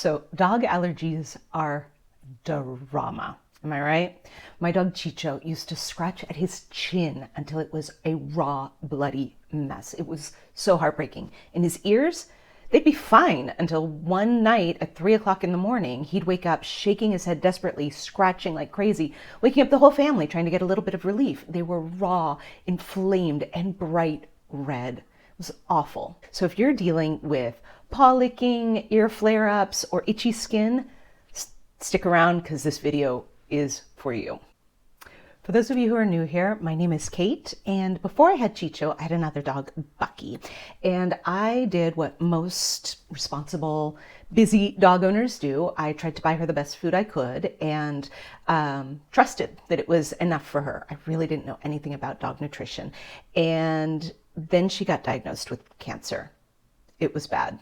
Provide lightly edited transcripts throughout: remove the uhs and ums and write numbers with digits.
So dog allergies are drama. Am I right? My dog Ciccio used to scratch at his chin until it was a raw, bloody mess. It was so heartbreaking. And his ears, they'd be fine until one night at 3 o'clock in the morning, he'd wake up shaking his head desperately, scratching like crazy, waking up the whole family trying to get a little bit of relief. They were raw, inflamed, and bright red. It was awful. So if you're dealing with paw licking, ear flare-ups, or itchy skin, stick around because this video is for you. For those of you who are new here, my name is Kate, and before I had Ciccio, I had another dog, Bucky, and I did what most responsible, busy dog owners do. I tried to buy her the best food I could and trusted that it was enough for her. I really didn't know anything about dog nutrition, and then she got diagnosed with cancer. It was bad.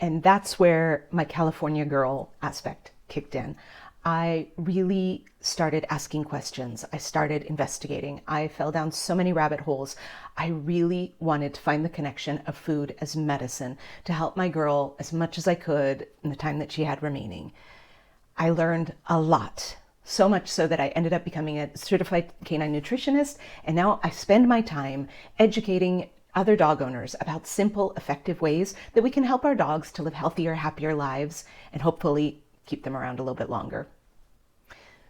And that's where my California girl aspect kicked in. I really started asking questions. I started investigating. I fell down so many rabbit holes. I really wanted to find the connection of food as medicine to help my girl as much as I could in the time that she had remaining. I learned a lot, so much so that I ended up becoming a certified canine nutritionist, and now I spend my time educating other dog owners about simple, effective ways that we can help our dogs to live healthier, happier lives and hopefully keep them around a little bit longer.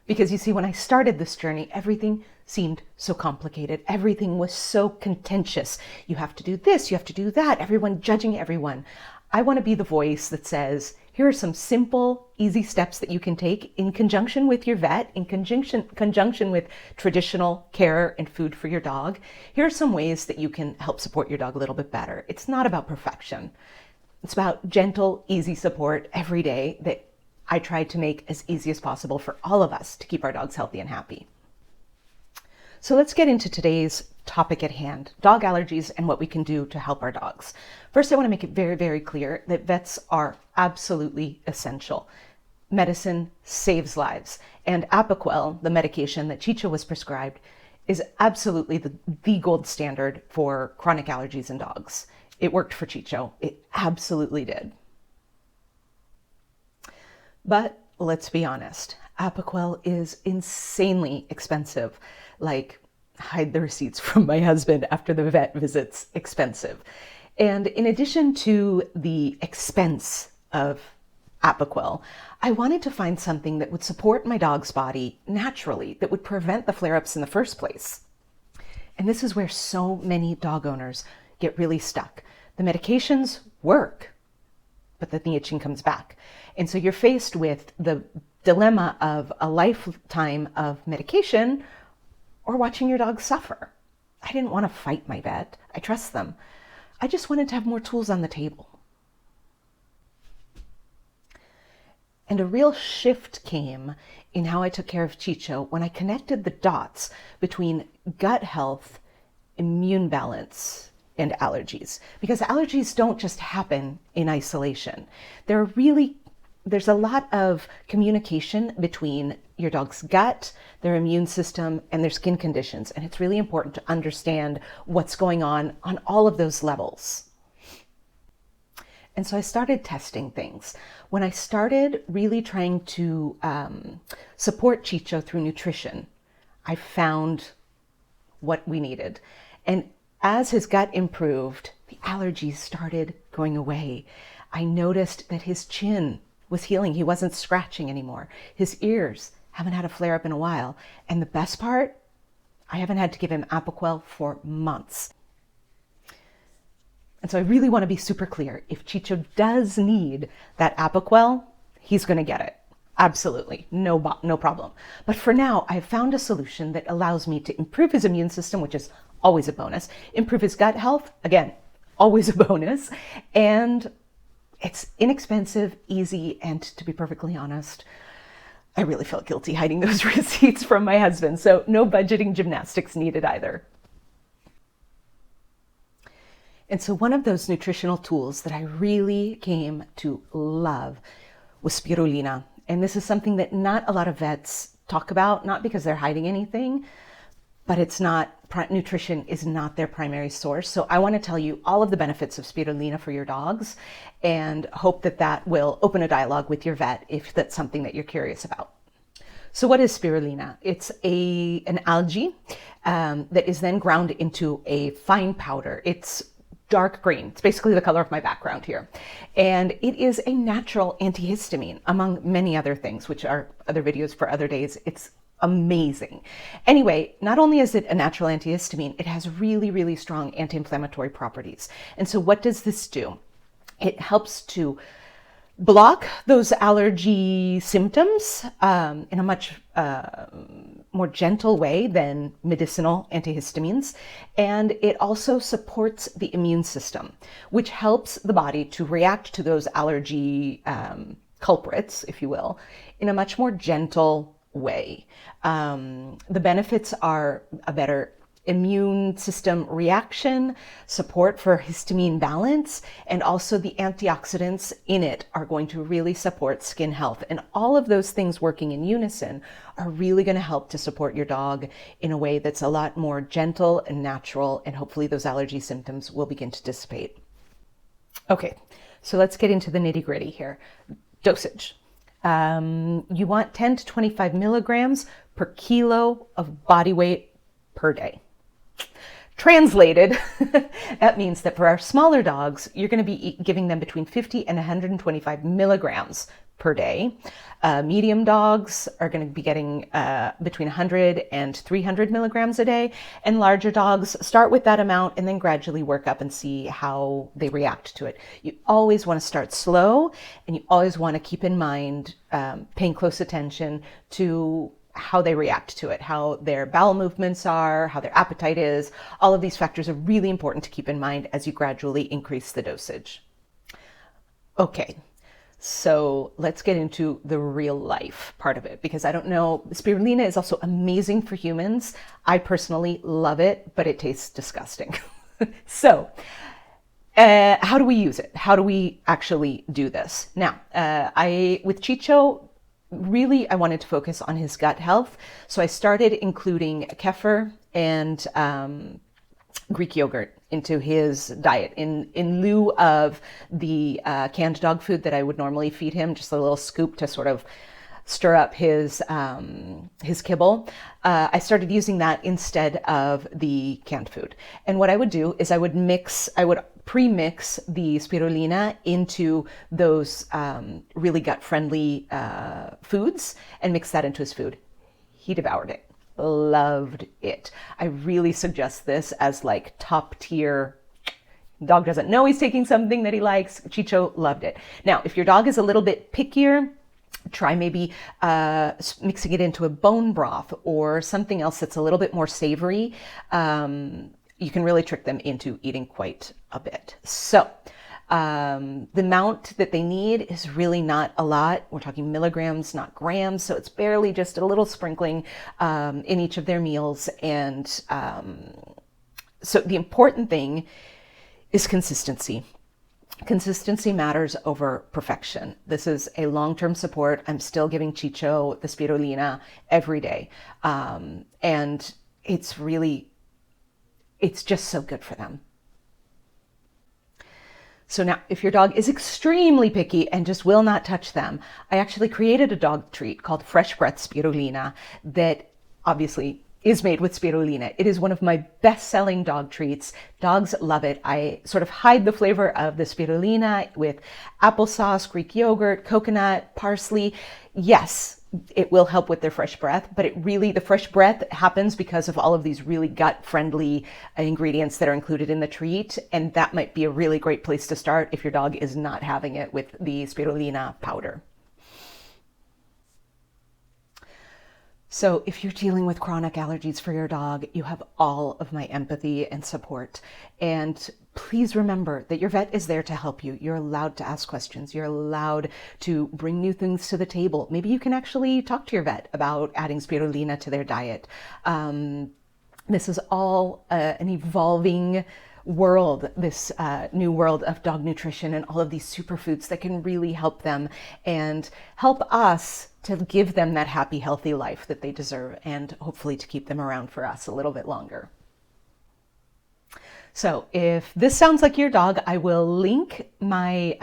Because you see, when I started this journey, everything seemed so complicated. Everything was so contentious. You have to do this, you have to do that, everyone judging everyone. I want to be the voice that says, here are some simple, easy steps that you can take in conjunction with your vet, in conjunction with traditional care and food for your dog. Here are some ways that you can help support your dog a little bit better. It's not about perfection. It's about gentle, easy support every day that I try to make as easy as possible for all of us to keep our dogs healthy and happy. So let's get into today's topic at hand, dog allergies and what we can do to help our dogs. First, I want to make it very, very clear that vets are absolutely essential. Medicine saves lives, and Apoquel, the medication that Ciccio was prescribed, is absolutely the gold standard for chronic allergies in dogs. It worked for Ciccio. It absolutely did. But let's be honest, Apoquel is insanely expensive. Like, hide the receipts from my husband after the vet visit's expensive. And in addition to the expense of Apoquel, I wanted to find something that would support my dog's body naturally, that would prevent the flare-ups in the first place. And this is where so many dog owners get really stuck. The medications work, but then the itching comes back. And so you're faced with the dilemma of a lifetime of medication or watching your dog suffer. I didn't want to fight my vet. I trust them. I just wanted to have more tools on the table. And a real shift came in how I took care of Ciccio when I connected the dots between gut health, immune balance, and allergies. Because allergies don't just happen in isolation. There's a lot of communication between your dog's gut, their immune system, and their skin conditions. And it's really important to understand what's going on all of those levels. And so I started testing things. When I started really trying to support Ciccio through nutrition, I found what we needed. And as his gut improved, the allergies started going away. I noticed that his chin was healing. He wasn't scratching anymore. His ears haven't had a flare-up in a while. And the best part, I haven't had to give him Apoquel for months. And so I really want to be super clear. If Ciccio does need that Apoquel, he's going to get it. Absolutely. No problem. But for now, I've found a solution that allows me to improve his immune system, which is always a bonus, improve his gut health, again, always a bonus, and it's inexpensive, easy, and to be perfectly honest, I really felt guilty hiding those receipts from my husband, so no budgeting gymnastics needed either. And so one of those nutritional tools that I really came to love was spirulina. And this is something that not a lot of vets talk about, not because they're hiding anything, but it's not, nutrition is not their primary source. So I want to tell you all of the benefits of spirulina for your dogs and hope that that will open a dialogue with your vet if that's something that you're curious about. So what is spirulina? It's an algae that is then ground into a fine powder. It's dark green. It's basically the color of my background here. And it is a natural antihistamine, among many other things, which are other videos for other days. It's amazing. Anyway, not only is it a natural antihistamine, it has really, really strong anti-inflammatory properties. And so what does this do? It helps to block those allergy symptoms in a much more gentle way than medicinal antihistamines. And it also supports the immune system, which helps the body to react to those allergy culprits, if you will, in a much more gentle way. The benefits are a better immune system reaction, support for histamine balance, and also the antioxidants in it are going to really support skin health. And all of those things working in unison are really going to help to support your dog in a way that's a lot more gentle and natural, and hopefully those allergy symptoms will begin to dissipate. Okay, so let's get into the nitty-gritty here. Dosage. You want 10 to 25 milligrams per kilo of body weight per day. Translated, that means that for our smaller dogs, you're going to be giving them between 50 and 125 milligrams per day. Medium dogs are going to be getting between 100 and 300 milligrams a day. And larger dogs start with that amount and then gradually work up and see how they react to it. You always want to start slow, and you always want to keep in mind paying close attention to how they react to it, how their bowel movements are, how their appetite is. All of these factors are really important to keep in mind as you gradually increase the dosage. Okay, so let's get into the real life part of it, because I don't know, spirulina is also amazing for humans. I personally love it, but it tastes disgusting. So, how do we use it? How do we actually do this? Now, with Ciccio, really, I wanted to focus on his gut health. So I started including kefir and Greek yogurt into his diet in lieu of the canned dog food that I would normally feed him, just a little scoop to sort of stir up his kibble. I started using that instead of the canned food. And what I would do is I would pre-mix the spirulina into those really gut-friendly foods and mix that into his food. He devoured it, loved it. I really suggest this as like top tier. Dog doesn't know he's taking something that he likes. Ciccio loved it. Now, if your dog is a little bit pickier, try maybe mixing it into a bone broth or something else that's a little bit more savory. You can really trick them into eating quite a bit. So the amount that they need is really not a lot. We're talking milligrams, not grams. So it's barely just a little sprinkling in each of their meals. And so the important thing is consistency. Consistency matters over perfection. This is a long-term support. I'm still giving Ciccio the spirulina every day. And it's just so good for them. So now, if your dog is extremely picky and just will not touch them, I actually created a dog treat called Fresh Breath Spirulina that obviously is made with spirulina. It is one of my best-selling dog treats. Dogs love it. I sort of hide the flavor of the spirulina with applesauce, Greek yogurt, coconut, parsley. Yes, it will help with their fresh breath, but the fresh breath happens because of all of these really gut-friendly ingredients that are included in the treat, and that might be a really great place to start if your dog is not having it with the spirulina powder. So if you're dealing with chronic allergies for your dog, you have all of my empathy and support. And please remember that your vet is there to help you. You're allowed to ask questions. You're allowed to bring new things to the table. Maybe you can actually talk to your vet about adding spirulina to their diet. This is all an evolving world, this new world of dog nutrition and all of these superfoods that can really help them and help us to give them that happy, healthy life that they deserve, and hopefully to keep them around for us a little bit longer. So if this sounds like your dog, I will link my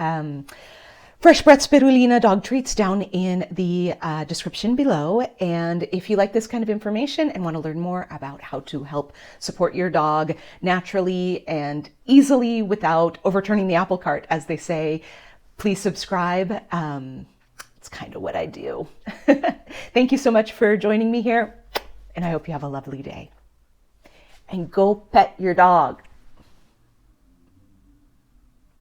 Fresh Breath Spirulina dog treats down in the description below. And if you like this kind of information and want to learn more about how to help support your dog naturally and easily without overturning the apple cart, as they say, please subscribe. It's kind of what I do. Thank you so much for joining me here, and I hope you have a lovely day. And go pet your dog.